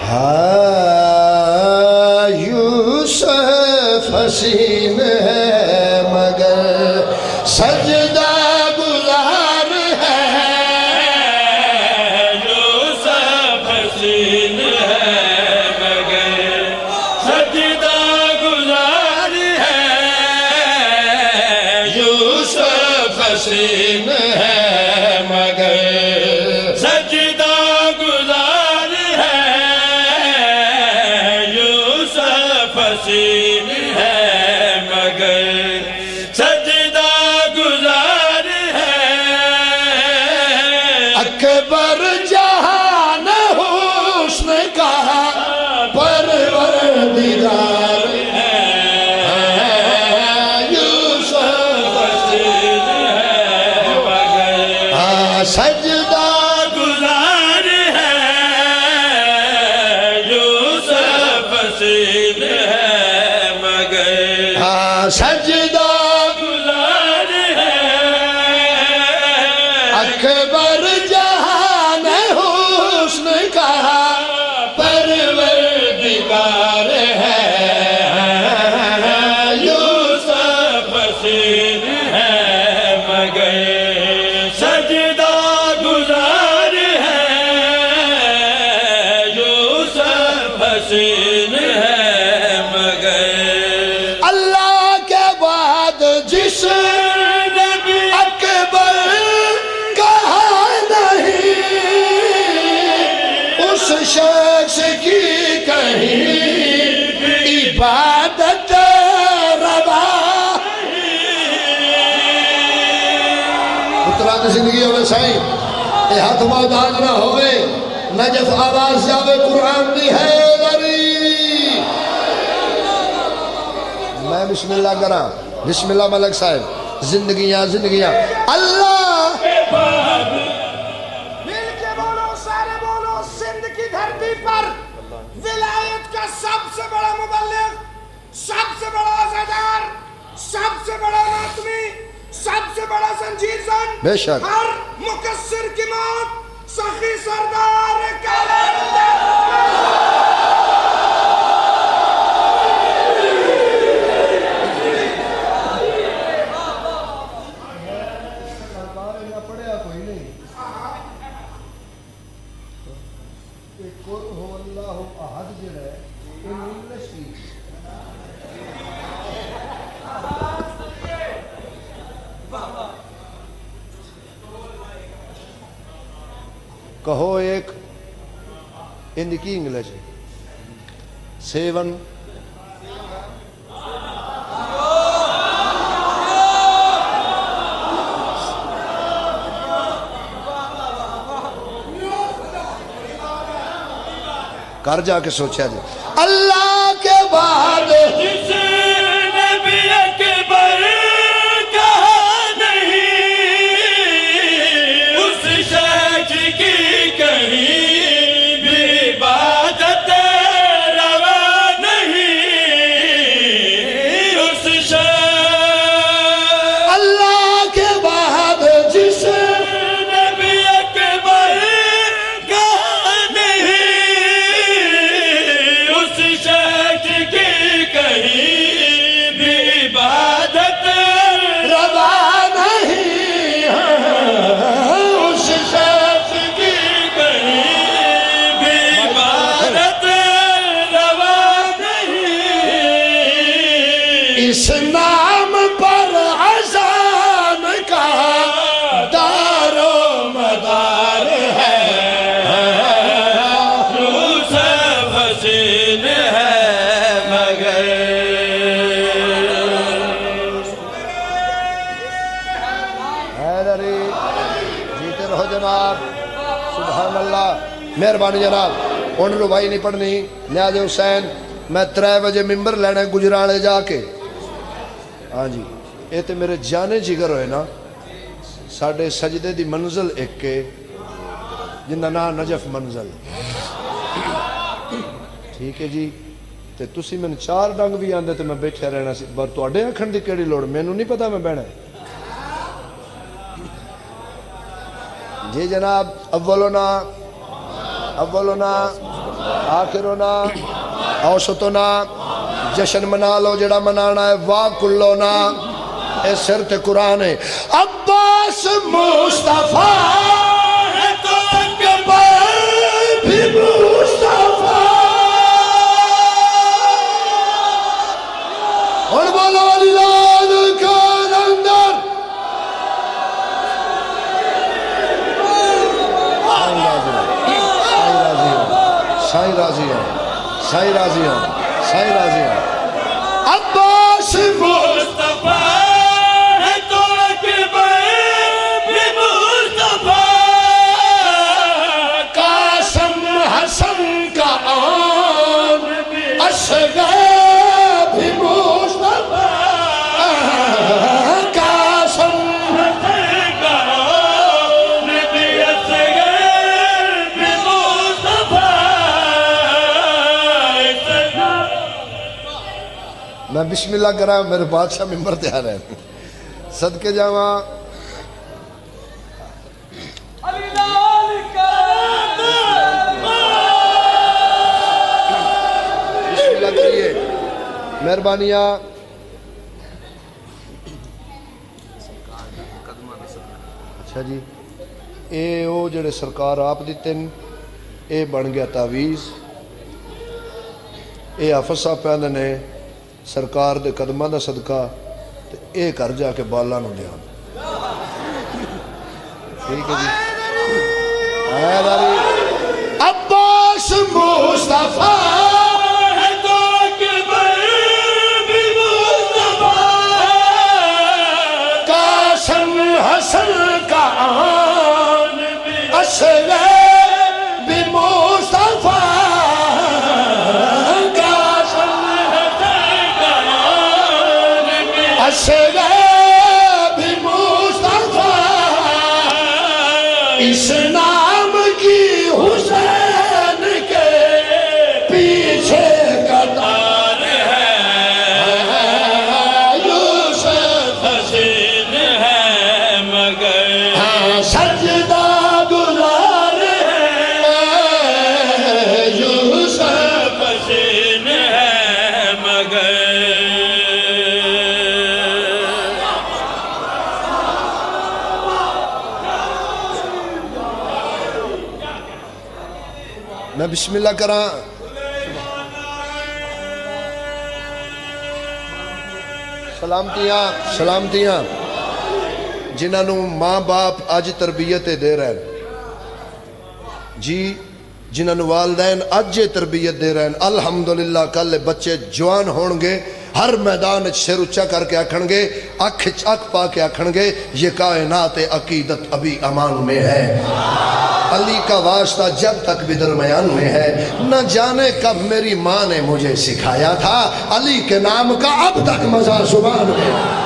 ہاں یوسف حسین ہے مگر سجدہ گزار ہے یوسف حسین ہے مگر سجدہ گزار ہے یوسف حسین ہے مگر سجدہ گزار ہے یوسف حسین ہے مگر سجدہ گزار ہے اکبر جہان حسن کا پروردگار ہے یوسف حسین ہے مگر سجدہ گزار ہے یوسف حسین ہے مگر سجدہ گزار ہے اکبر جہان حسن کا پروردگار ہے یوسف حسین ہے مگر سجدہ گزار ہے یوسف حسین ہے مگر اللہ کے بعد جس نبی اکبر کہا نہیں اس شخص کی کہیں عبادت روا پتران زندگی ہوئے سائیں اے ہاتھ موداج نہ ہوئے نجف آواز جاوے قرآن دی حیدری میں بسم اللہ کرا بسم اللہ ملک صاحب زندگیاں اللہ مل کے بولو سارے بولو سندھ کی دھرتی پر ولایت کا سب سے بڑا مبلغ سب سے بڑا عزادار سب سے بڑا ماتمی سب سے بڑا زنجیر زن بے شک ہر مقصر کی موت سخی سردار کالے کہو ایک ان کی انگلش ہے 7 کر جا کے سوچا جائے اللہ کے بعد جس نبی اکبر کہا نہیں اس شخص کی کہیں بھی عبادت روا نہیں اس شخص اللہ کے بعد جس نبی اکبر کہا نہیں اس شخص کی کہیں بھی عبادت روا نہیں اس شخص کی کہیں بھی عبادت روا نہیں اس نام پر اذان کا دار و مدار ہے یوسف حسین ہے مگر حیدری جیتے رہو جناب سبحان اللہ مہربانی جناب ان ربائی نہیں پڑھنی نیاز حسین میں 3 بجے ممبر لینے گجرانے جا کے ہاں جی یہ تو میرے جانے جگر ہوئے نا ساڑھے سجدے دی منزل ایک کے جن نا نجف منزل ٹھیک ہے جی تے تسی میں 4 ڈنگ بھی آندے تے میں بیٹھے رہنا سی بار تو اڈے اکھن دی کیڑی لوڑ میں نو نہیں پتا میں بہنا ہے جی جناب اولونا آخرنا اوسطنا جشن منا لو جڑا منانا ہے واہ کلونا اے سر تے قرآن ہے عباس مصطفیٰ ہے تو اکبر بھی مصطفیٰ اور بولا والی لال کان اندر سائیں راضی ہوں سائیں راضی ہوں سائیں راضی ہوں عباس مصطفیٰ ہے تو اکبر بھی مصطفیٰ قاسم حسن کا آن اصغر بھی مصطفیٰ قاسم میں بسم اللہ کرا میرے بادشاہ ممبر تیار ہے صدقے جاواں بسم اللہ کریے مہربانیاں اچھا جی اے او جڑے سرکار آپ دیتے ہیں اے بن گیا تعویز اے حافظ صاحب پہنے نے سرکار دے قدمہ دا صدقہ تے اے کر جا کے بالا نو دیا ٹھیک ہے جی عباس مصطفیٰ ہے تو اکبر بھی مصطفیٰ قاسم حسن کا آن اصغر بھی مصطفیٰ اصغر بھی مصطفیٰ اس نام کی حسین کے پیچھے قطار ہے یوسف حسین ہے مگر سجدہ گزار ہے یوسف حسین ہے مگر میں بسم اللہ کراں سلامتیاں جنہاں نو ماں باپ اج تربیت دے رہے ہیں جی جنہاں نو والدین اج تربیت دے رہے ہیں الحمدللہ کل بچے جوان ہون گے ہر میدان سر اچھا کر کے آکھن گے اکھ پا کے آکھن گے یہ کائنات عقیدت ابھی امان میں ہے علی کا واسطہ جب تک بھی درمیان میں ہے نہ جانے کب میری ماں نے مجھے سکھایا تھا علی کے نام کا اب تک مزہ زبان میں ہے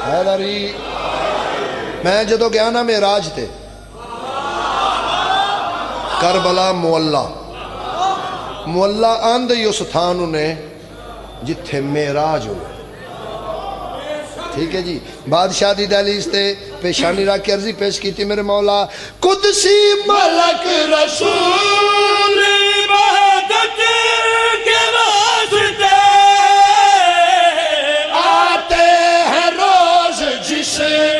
حیدری میں جدو گیا نا معراج تے کربلا مولا آند ہی اس تھان نے جتھے معراج ہوئے ٹھیک ہے جی بادشاہ دی دہلیز تے پیشانی رکھ کے عرضی پیش کی تھی میرے مولا قدسی ملک رسول عبادت کے واسطے آتے ہیں روز جسے